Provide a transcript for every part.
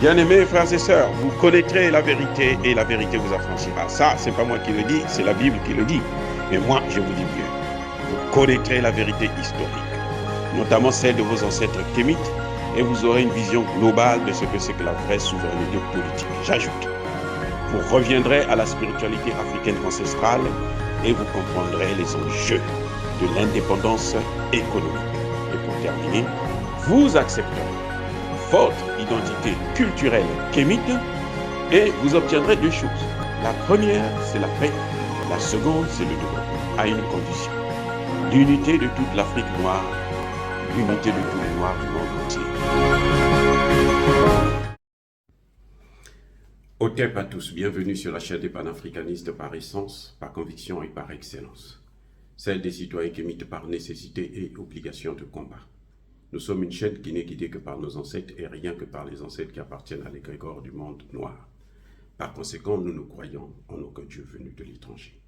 Bien-aimés frères et sœurs, vous connaîtrez la vérité et la vérité vous affranchira. Ça, c'est pas moi qui le dis, c'est la Bible qui le dit. Mais moi, je vous dis mieux. Vous connaîtrez la vérité historique, notamment celle de vos ancêtres kémites, et vous aurez une vision globale de ce que c'est que la vraie souveraineté politique. J'ajoute, vous reviendrez à la spiritualité africaine ancestrale et vous comprendrez les enjeux de l'indépendance économique. Et pour terminer, vous accepterez votre identité culturelle kémite et vous obtiendrez deux choses. La première, c'est la paix. La seconde, c'est le développement, à une condition. L'unité de toute l'Afrique noire, l'unité de tous les Noirs du monde entier. Otep à tous, bienvenue sur la chaîne des panafricanistes par essence, par conviction et par excellence. Celle des citoyens kémites par nécessité et obligation de combat. Nous sommes une chaîne qui n'est guidée que par nos ancêtres et rien que par les ancêtres qui appartiennent à l'égrégore du monde noir. Par conséquent, nous croyons en aucun Dieu venu de l'étranger.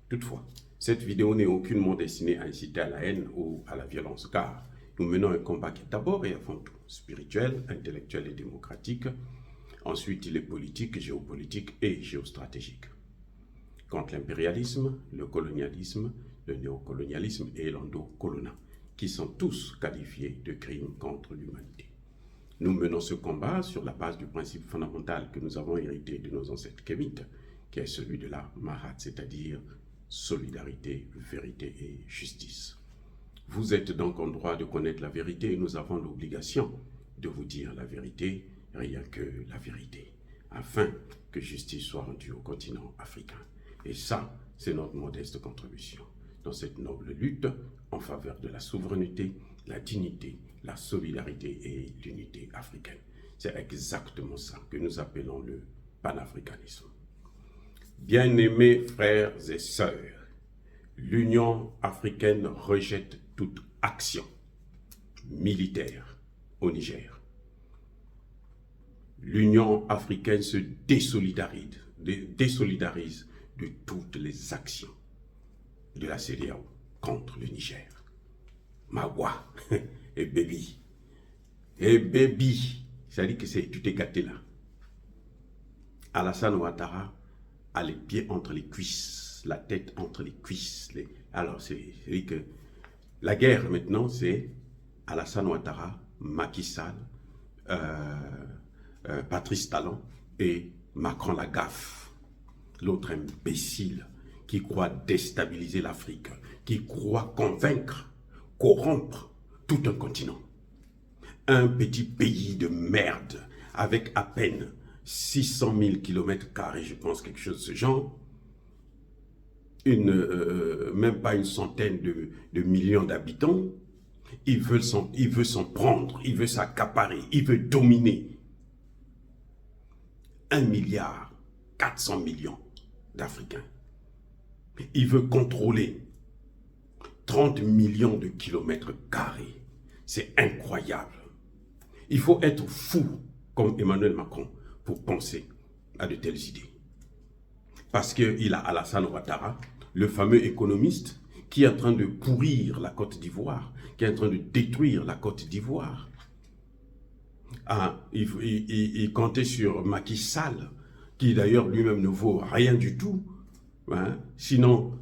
Toutefois, cette vidéo n'est aucunement destinée à inciter à la haine ou à la violence, car nous menons un combat qui est d'abord et avant tout spirituel, intellectuel et démocratique. Ensuite, il est politique, géopolitique et géostratégique. Contre l'impérialisme, le colonialisme, le néocolonialisme et l'endocolonat, qui sont tous qualifiés de crimes contre l'humanité. Nous menons ce combat sur la base du principe fondamental que nous avons hérité de nos ancêtres kémites, qui est celui de la Mahat, c'est-à-dire solidarité, vérité et justice. Vous êtes donc en droit de connaître la vérité et nous avons l'obligation de vous dire la vérité, rien que la vérité, afin que justice soit rendue au continent africain. Et ça, c'est notre modeste contribution dans cette noble lutte en faveur de la souveraineté, la dignité, la solidarité et l'unité africaine. C'est exactement ça que nous appelons le panafricanisme. Bien-aimés frères et sœurs, l'Union africaine rejette toute action militaire au Niger. L'Union africaine se désolidarise de toutes les actions de la CEDEAO contre le Niger. Mawa et baby. Et baby. Ça dit que tu t'es gâté là. Alassane Ouattara a les pieds entre les cuisses, la tête entre les cuisses. Alors, c'est que la guerre maintenant, c'est Alassane Ouattara, Macky Sall, Patrice Talon et Macron la gaffe. L'autre imbécile qui croit déstabiliser l'Afrique, qui croit convaincre, corrompre tout un continent. Un petit pays de merde, avec à peine 600 000 km², je pense, quelque chose de ce genre, même pas une centaine de millions d'habitants, il veut s'en prendre, il veut s'accaparer, il veut dominer. 1,4 milliard d'Africains. Il veut contrôler 30 millions de kilomètres carrés. C'est incroyable. Il faut être fou comme Emmanuel Macron pour penser à de telles idées. Parce qu'il a Alassane Ouattara, le fameux économiste qui est en train de pourrir la Côte d'Ivoire, qui est en train de détruire la Côte d'Ivoire. Il comptait sur Macky Sall, qui d'ailleurs lui-même ne vaut rien du tout. Hein? Sinon,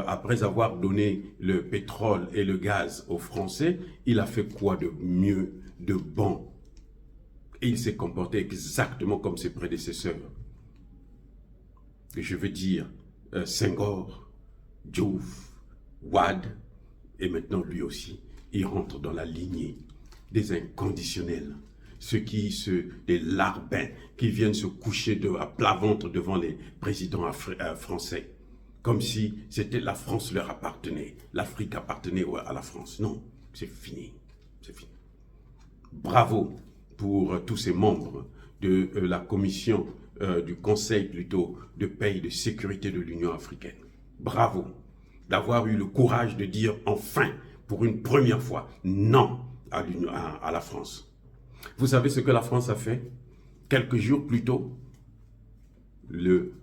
après avoir donné le pétrole et le gaz aux Français, il a fait quoi de mieux, de bon? Et il s'est comporté exactement comme ses prédécesseurs. Je veux dire, Senghor, Diouf, Wade, et maintenant lui aussi, il rentre dans la lignée des inconditionnels. Des larbins qui viennent se coucher à plat ventre devant les présidents français. Comme si c'était la France leur appartenait, l'Afrique appartenait à la France. Non, c'est fini, c'est fini. Bravo pour tous ces membres de la commission, du conseil plutôt, de paix et de sécurité de l'Union africaine. Bravo d'avoir eu le courage de dire enfin, pour une première fois, non à la France. Vous savez ce que la France a fait? Quelques jours plus tôt, le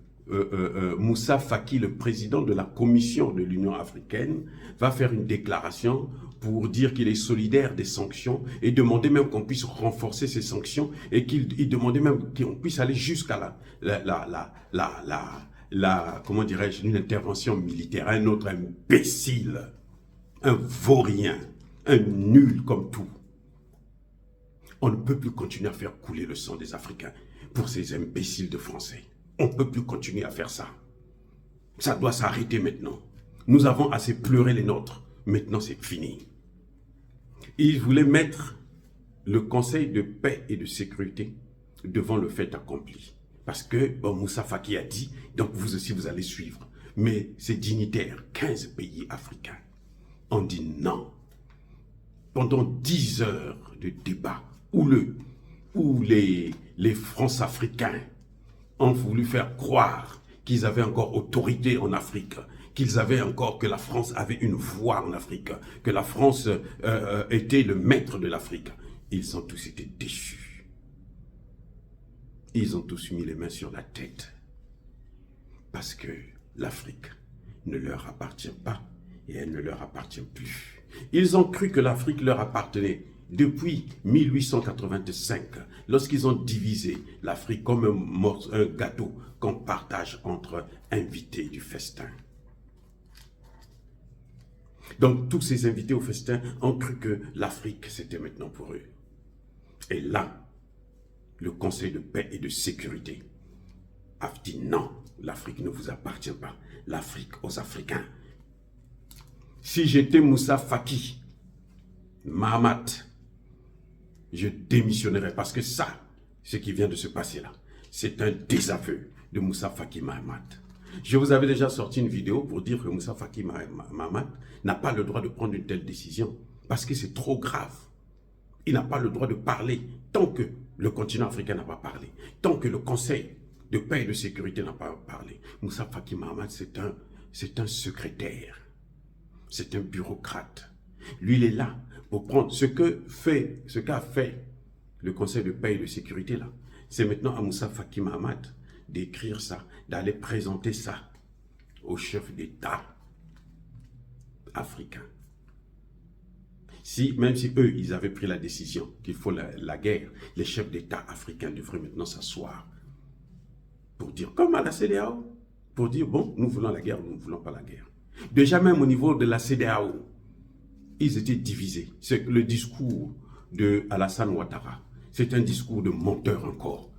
Moussa Faki, le président de la Commission de l'Union africaine, va faire une déclaration pour dire qu'il est solidaire des sanctions et demander même qu'on puisse renforcer ces sanctions et qu'il demandait même qu'on puisse aller jusqu'à comment dirais-je, une intervention militaire. Un autre imbécile, un vaurien, un nul comme tout. On ne peut plus continuer à faire couler le sang des Africains pour ces imbéciles de Français. On ne peut plus continuer à faire ça. Ça doit s'arrêter maintenant. Nous avons assez pleuré les nôtres. Maintenant, c'est fini. Ils voulaient mettre le Conseil de paix et de sécurité devant le fait accompli. Parce que Moussa Faki a dit, donc vous aussi vous allez suivre. Mais ces dignitaires, 15 pays africains, ont dit non. Pendant 10 heures de débat, où les France-Africains ont voulu faire croire qu'ils avaient encore autorité en Afrique, que la France avait une voix en Afrique, que la France était le maître de l'Afrique. Ils ont tous été déchus. Ils ont tous mis les mains sur la tête. Parce que l'Afrique ne leur appartient pas et elle ne leur appartient plus. Ils ont cru que l'Afrique leur appartenait. Depuis 1885, lorsqu'ils ont divisé l'Afrique comme un gâteau qu'on partage entre invités du festin. Donc tous ces invités au festin ont cru que l'Afrique c'était maintenant pour eux. Et là, le Conseil de paix et de sécurité a dit non, l'Afrique ne vous appartient pas, l'Afrique aux Africains. Si j'étais Moussa Faki, Mahamat, je démissionnerais parce que ça, ce qui vient de se passer là, c'est un désaveu de Moussa Faki Mahamat. Je vous avais déjà sorti une vidéo pour dire que Moussa Faki Mahamat n'a pas le droit de prendre une telle décision parce que c'est trop grave. Il n'a pas le droit de parler tant que le continent africain n'a pas parlé, tant que le Conseil de paix et de sécurité n'a pas parlé. Moussa Faki Mahamat, c'est un secrétaire, c'est un bureaucrate. Lui, il est là pour prendre ce qu'a fait le Conseil de paix et de sécurité là. C'est maintenant à Moussa Faki Mahamat d'écrire ça, d'aller présenter ça aux chefs d'État africains. Même si eux, ils avaient pris la décision qu'il faut la guerre, les chefs d'État africains devraient maintenant s'asseoir pour dire, comme à la CEDEAO, pour dire, bon, nous voulons la guerre, nous ne voulons pas la guerre. Déjà même au niveau de la CEDEAO, ils étaient divisés. C'est le discours de Alassane Ouattara. C'est un discours de menteur encore.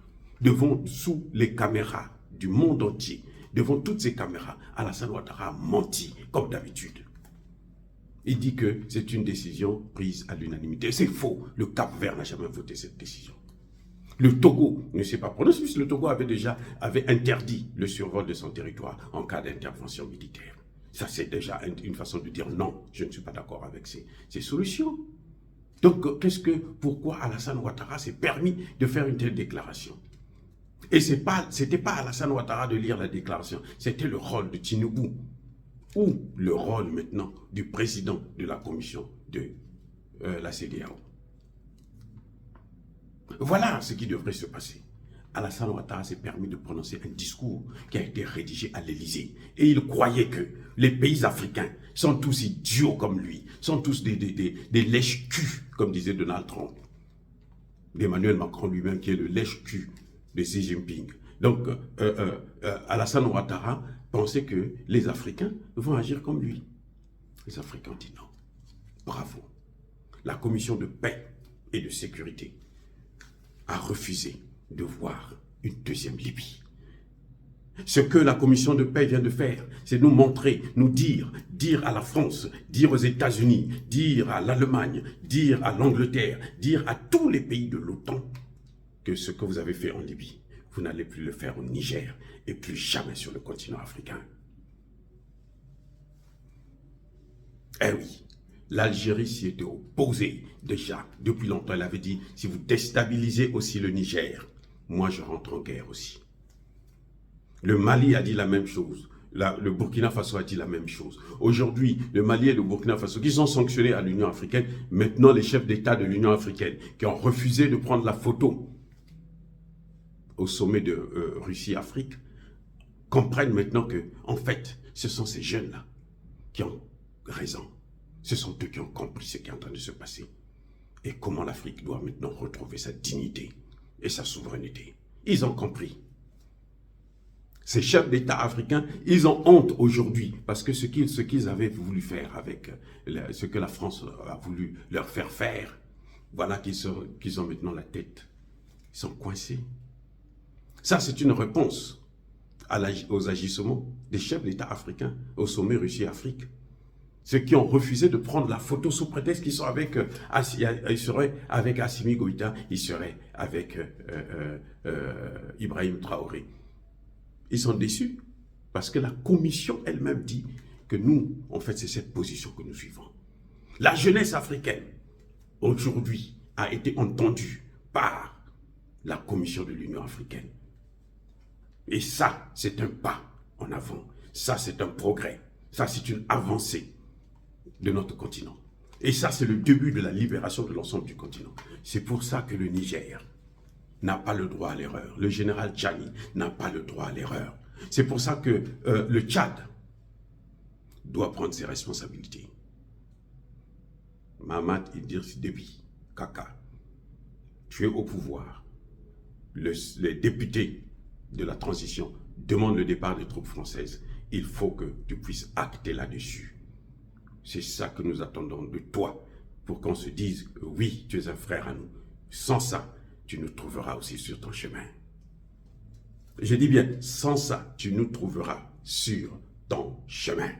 Sous les caméras du monde entier, devant toutes ces caméras, Alassane Ouattara a menti, comme d'habitude. Il dit que c'est une décision prise à l'unanimité. C'est faux. Le Cap-Vert n'a jamais voté cette décision. Le Togo ne s'est pas prononcé, puisque le Togo avait interdit le survol de son territoire en cas d'intervention militaire. Ça, c'est déjà une façon de dire non, je ne suis pas d'accord avec ces solutions. Donc, pourquoi Alassane Ouattara s'est permis de faire une telle déclaration? Et c'était pas Alassane Ouattara de lire la déclaration, c'était le rôle de Tinubu, ou le rôle maintenant du président de la commission de la CEDEAO. Voilà ce qui devrait se passer. Alassane Ouattara s'est permis de prononcer un discours qui a été rédigé à l'Élysée. Et il croyait que les pays africains sont tous idiots comme lui, sont tous des lèche-culs, comme disait Donald Trump. Emmanuel Macron lui-même qui est le lèche-cul de Xi Jinping. Donc, Alassane Ouattara pensait que les Africains vont agir comme lui. Les Africains ont dit non. Bravo. La commission de paix et de sécurité a refusé de voir une deuxième Libye. Ce que la commission de paix vient de faire, c'est nous montrer, nous dire à la France, dire aux États-Unis, dire à l'Allemagne, dire à l'Angleterre, dire à tous les pays de l'OTAN que ce que vous avez fait en Libye, vous n'allez plus le faire au Niger et plus jamais sur le continent africain. Eh oui, l'Algérie s'y était opposée déjà depuis longtemps. Elle avait dit, si vous déstabilisez aussi le Niger, moi je rentre en guerre aussi. Le Mali a dit la même chose. Le Burkina Faso a dit la même chose. Aujourd'hui, le Mali et le Burkina Faso, qui sont sanctionnés à l'Union africaine, maintenant les chefs d'État de l'Union africaine, qui ont refusé de prendre la photo au sommet de Russie-Afrique, comprennent maintenant que, en fait, ce sont ces jeunes-là qui ont raison. Ce sont eux qui ont compris ce qui est en train de se passer. Et comment l'Afrique doit maintenant retrouver sa dignité et sa souveraineté. Ils ont compris. Ces chefs d'État africains, ils ont honte aujourd'hui parce que ce qu'ils avaient voulu faire avec ce que la France a voulu leur faire faire, voilà qu'ils ont maintenant la tête. Ils sont coincés. Ça, c'est une réponse aux agissements des chefs d'État africains au sommet Russie-Afrique. Ceux qui ont refusé de prendre la photo sous prétexte qu'ils sont ils seraient avec Assimi Goïta, ils seraient avec Ibrahim Traoré. Ils sont déçus parce que la commission elle-même dit que nous, en fait, c'est cette position que nous suivons. La jeunesse africaine, aujourd'hui, a été entendue par la commission de l'Union africaine. Et ça, c'est un pas en avant. Ça, c'est un progrès. Ça, c'est une avancée de notre continent. Et ça, c'est le début de la libération de l'ensemble du continent. C'est pour ça que le Niger n'a pas le droit à l'erreur. Le général Tchani n'a pas le droit à l'erreur. C'est pour ça que le Tchad doit prendre ses responsabilités. Mahamat Idriss Déby, Kaka, tu es au pouvoir. Les députés de la transition demandent le départ des troupes françaises. Il faut que tu puisses acter là-dessus. C'est ça que nous attendons de toi, pour qu'on se dise, oui, tu es un frère à nous. Sans ça, tu nous trouveras aussi sur ton chemin. Je dis bien, sans ça, tu nous trouveras sur ton chemin.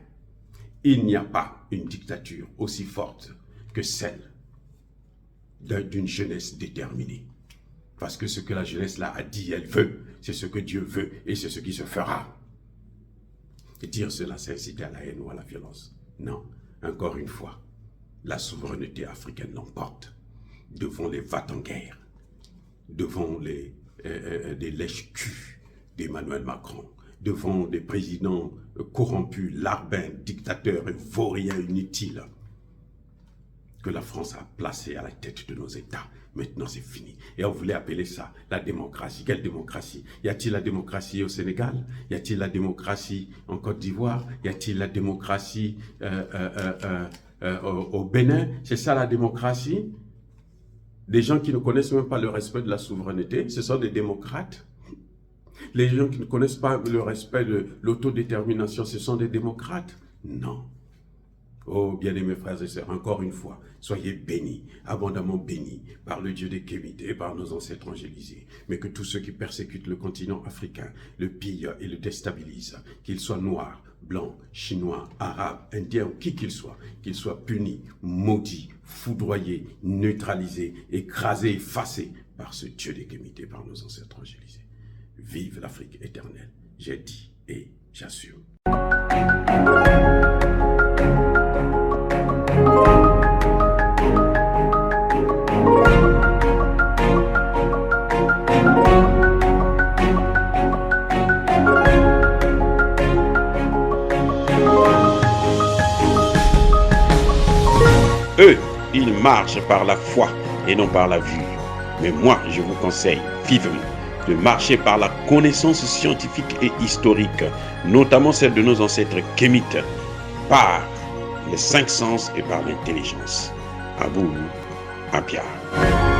Il n'y a pas une dictature aussi forte que celle d'une jeunesse déterminée. Parce que ce que la jeunesse là a dit, elle veut, c'est ce que Dieu veut et c'est ce qui se fera. Et dire cela, c'est inciter à la haine ou à la violence. Non, encore une fois, la souveraineté africaine l'emporte devant les va-t-en-guerre, devant des lèche-culs d'Emmanuel Macron, devant des présidents corrompus, larbins, dictateurs et vauriens inutiles que la France a placés à la tête de nos États. Maintenant, c'est fini. Et on voulait appeler ça la démocratie. Quelle démocratie? Y a-t-il la démocratie au Sénégal? Y a-t-il la démocratie en Côte d'Ivoire? Y a-t-il la démocratie au Bénin? C'est ça la démocratie? Des gens qui ne connaissent même pas le respect de la souveraineté, ce sont des démocrates. Les gens qui ne connaissent pas le respect de l'autodétermination, ce sont des démocrates? Non. Oh, bien-aimés frères et sœurs, encore une fois, soyez bénis, abondamment bénis par le Dieu des Kémites et par nos ancêtres angélisés. Mais que tous ceux qui persécutent le continent africain le pillent et le déstabilisent, qu'ils soient noirs, blancs, chinois, arabes, indiens ou qui qu'ils soient punis, maudits, foudroyés, neutralisés, écrasés, effacés par ce Dieu des Kémites et par nos ancêtres angélisés. Vive l'Afrique éternelle, j'ai dit et j'assure. Eux, ils marchent par la foi et non par la vue. Mais moi, je vous conseille vivement de marcher par la connaissance scientifique et historique, notamment celle de nos ancêtres kémites, par les 5 sens et par l'intelligence. À vous, à Pierre.